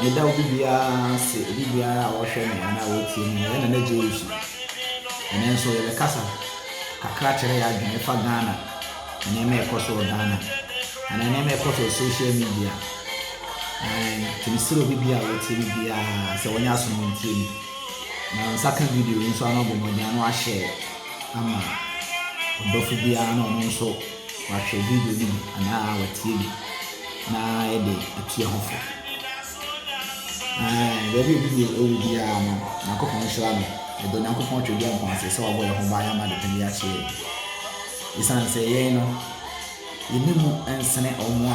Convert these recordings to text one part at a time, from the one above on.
Meda obibia se obibia wo hwe me ana wo tie me na na jesu ene nso ye kasa kakra kire ya adwene fa Ghana ene me ekoso Ghana ene me ekoso social media tumisiro obibia wo tie bibia se wonya aso mo tie me na second video nso ana bo mo no a share ama odofu bia na ono nso wa hwe video ni ana wa tie bi na ede atie hofo baby obi no na kokon shira no e do na kokon twedi ampon ase se obo ye ho ba ya ma de tani a che isan se ye no yinimu ensene omo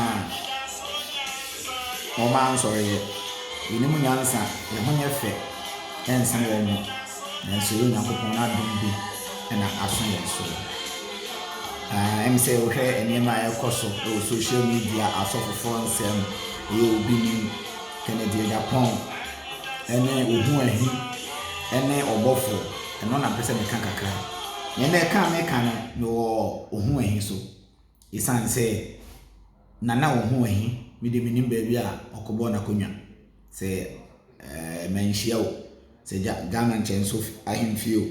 a sorry yinimu nyansa ye ho nye fe ensene omo na so ye nyakopon na dum bi na aso ye so em se o hwe enema e koso o social media asofofo nsem ye obi ni Kennedy Japan ene ohu ahi ene obofo eno na pese me kan kakra ye na ka me kan no ohu ahi so isan se nana ohu ahi mi de minim ba bi a okobo na konwa se menhia o se Ghana nchen so ahemfio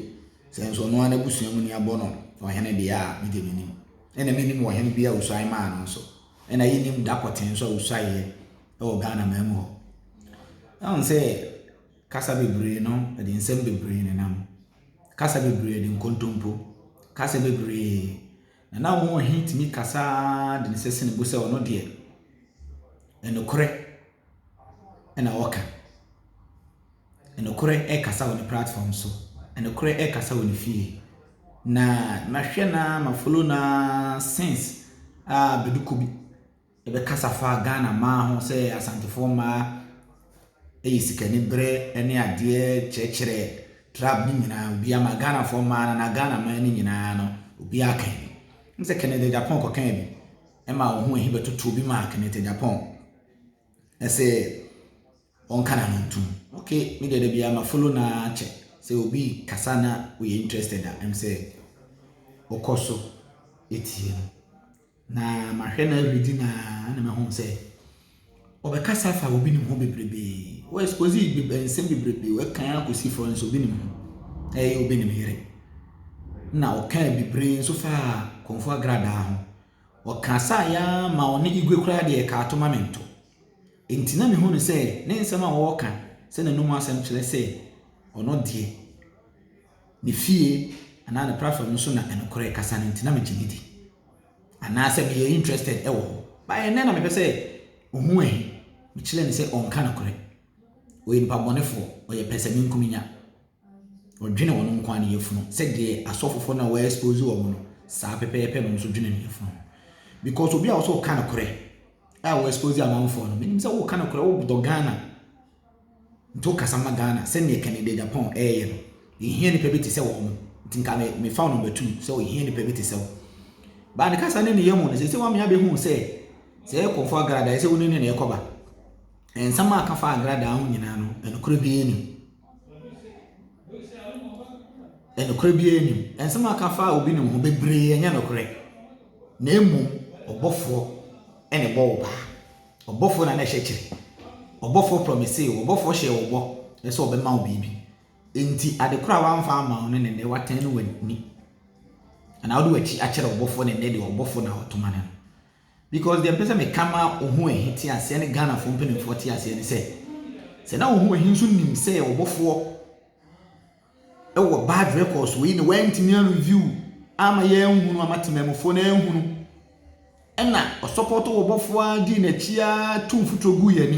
se nso no ana busua mu ni abono ohene de a mi de minim ene minim ohene bi a usai ma no so ene yinim dakoten so usai e o Ghana memo I say kasa bebre no e de nsem bebre ne nam kasa bebre de nkontompo kasa bebre na wo hit mi kasa de nsese ne bo se ono de enokore ena woka enokore e kasa woni platform so enokore e kasa woni fie na mahwe na ma follow na sense beduko bi e be kasa fa Ghana ma ho se asantefo ma sikani bre ene ade chechere trap ni nyina obi ama Ghana for man na Ghana man ni nyina no obi akan nse Kennedy Japan ko kan bi e ma wo hu ehi betoto bi ma Kennedy Japan ese on kana ntum okay me de bi ama follow na che se obi kasana we interested am say okoso etie na mahwe na ready na me hu say obekasa fa obi ni ho bebrebe we suppose be nsem bebrebe we kan akosi for nso obi ni ho obi ni yere na o kan bebre nso fa konfo agrada ho o kasa ya ma oni igwe kura de ka atoma mento entina me hu no se ne nsem a wo kan se na numu asem kire se ono de ni fie ana na platform nso na enokore kasa ne entina me gidi ana se me interested ewo ba ene na me pese ohu ehi mi chile ni se onka na kore we nipa bonefo oye pese mi nkuminya odwene wono nkwa ne yefuno se de asofofo na we expose wo no sa pepepe no so dwene ne yefuno because obi a wo so ka na kore we expose amanfo no menim se wo ka na kore wo do Ghana nto kasama Ghana se ne Kennedy Japan no ehia ni pebiti se wo mo tinka me fa number 2 se wo ehia ni pebiti se wo ba ne kasa ne yemu ne se wa me abehu se konfo agrada ese woni ne ekoba ensama aka fa agrada hu nyina no enokore bi enim ensama aka fa obi ne ho bebre enya nokore na emu obofo ene bo ba obofo na hye kire obofo promise obofo hye obo ese obema obibi enti adekora wa mfa ama no ne waten no wani ana odu wachi akere obofo ne de obofo na otoma ne because the person me kama ohu ehiti ase ne Ghana for mpeni 40 ase ne se na ohu ehin so nim se obofo e wo bad records we ne went in review ama ye nhunu amatememfo na ehunu ena o support obofo adi na chia tumfuto gu yani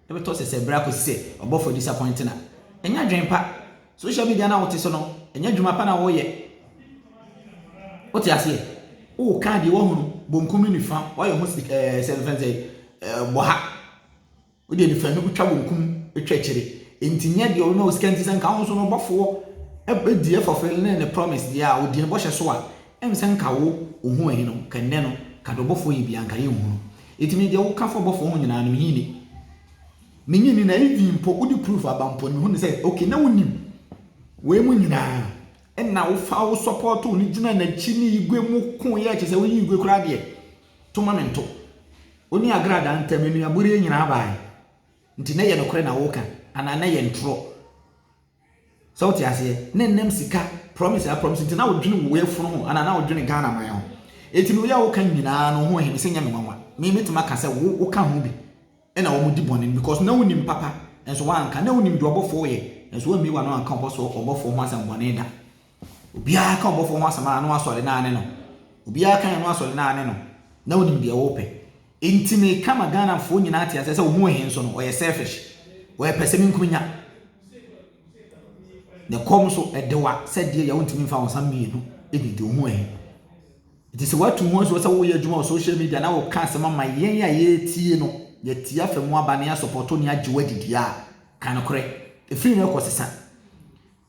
e beto se bra ko se obofo disappointing na enya dwenpa social media na wote so no enya dwuma pa na wo ye wote ase o kan de wo hunu bonkum ni fa wa ye ho 750 boha o de ni fa no butwa bonkum etwakire entinye de o no scanty san ka ho so no bofo e die fofel ne promise dia o de bo hye so a em san ka wo ohu ahi no kan ne no ka do bofo yi bia nka ye hu etimi de wo ka fo bofo ho nyina no menyini na even mpo wo di proof abampo ni hu ne say okay na wonim we mu nyina enna wo fa wo support ni gina na chi ni igwe mu kun ye che se wo yi igwe kura de Tomamento. Oni agrada ntamenu abure nyina bae. Nti na ye nokore na woka ana na ye ntro. So ti ase ne nem sika promise nti na wodwene wo efunu ho ana na wodwene Ghana man ho. Eti no ya woka nyina no ho he se nya me nwanwa. Me metima ka se wo ka ho bi. E na wo mudi bonin because na wonim papa enso wanka na wonim de obofo ye enso wa mi wa no anka obofo ho asem bonin da. Obi aka obofo ho asem na asole na ane no. Obi aka no asole na ane no. Na wonim de wo pe. Enti me kama Ghana fo nyina ate ase se wo ho he nso no o ye selfish. Wo ye pese mi nkunya. Ne kom so edewa se de ya wontimi fa wonsam mienu edidi ho he. Iti se watu ho so se wo ye adwuma social media na wo ka asema ma yen ya ye tie no ye tie afemu abane ya support ni agye wadidi a kan kore efiri ne kosesa.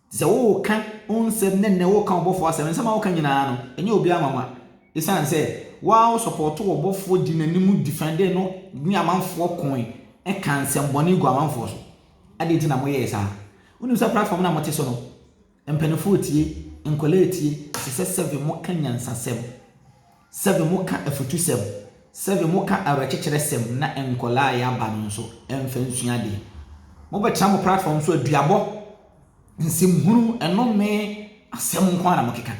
Se wo ka onsem ne wo ka obofo asem nsema wo ka nyina no enye obi amama isan se wa support obofo di nanim defend no ni amanfo kon e kan nsem boni gu amanfo so ade ti na mo ye sa unu sa platform na mote so no empenefo tie nkola tie se 7 mo ka nyansa 7 mo ka afutu 7 mo ka awachekere 7 na enkola ya ba no so emfa nsua de mo betra mo platform so aduabo nsimhuru enome asem nko na mo keka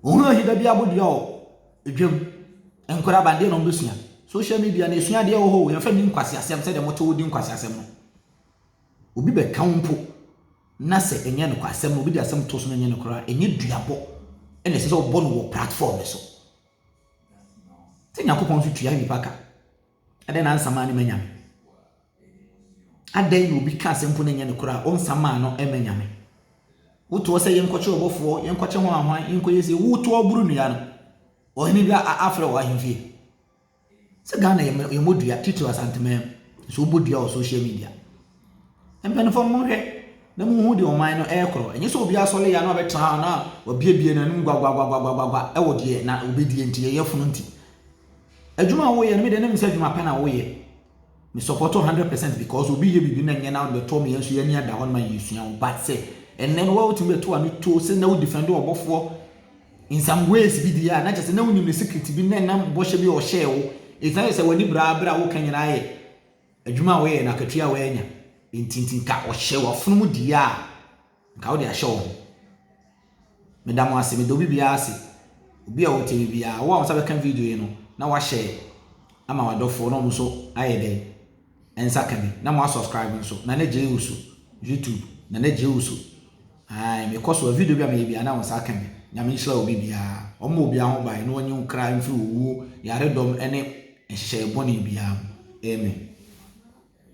ohun hida bia bodia o edwam enkola bande no mbesua social media na esua de o ho yemfa ni nkwase asem se de mo to wodi nkwase asem no obi be kampo na se enye no kwasem obi de asem to so enye no kora enye duabo ene se so bo no wo platform so tenya kopon so tua nipa ka ade na ansama ne manyame ade no obi ka asem po na enye no kora on sama no emanyame woto se yenkwache obofo yenkwache ho ahwan yenkoyese woto oburu nua no ohini bia afre wa himfie se Ghana yemodua tito asanteme so bodua o social media empen fo mo hwe na mu hu de oman no ekro enye so obi asole ya na obetra na obiebie na num gwagwagwagwagwa e wodie na obedie nti ye funu nti adwuma wo ye no me de na misa adwuma pa na wo ye me support 100% because obi ye bibi na nye na de to me yenso ye ni ada hon ma yesua but say and then what to me to am to say na wo defend obofo in some ways bi dia na just na woni me secret bi na bo hye bi o share wo it's not say wani bra wo kan nyina ye adwuma wo ye na katua wo anya intintin ka o hye wo funu mu dia ka wo de ahye wo me da mo ase me do bibia ase obi a wo te bibia wo a wo sabe kan video yi no na wa share ama wa dofo no so aye den ensa kan na mo subscribe so na je usu YouTube na je usu ai me koso video bia me bia na wo sa kan nyame hira obi bia o mo bia ho bai no onye nkra mfi wo yare dom ene ehye boni bia amen.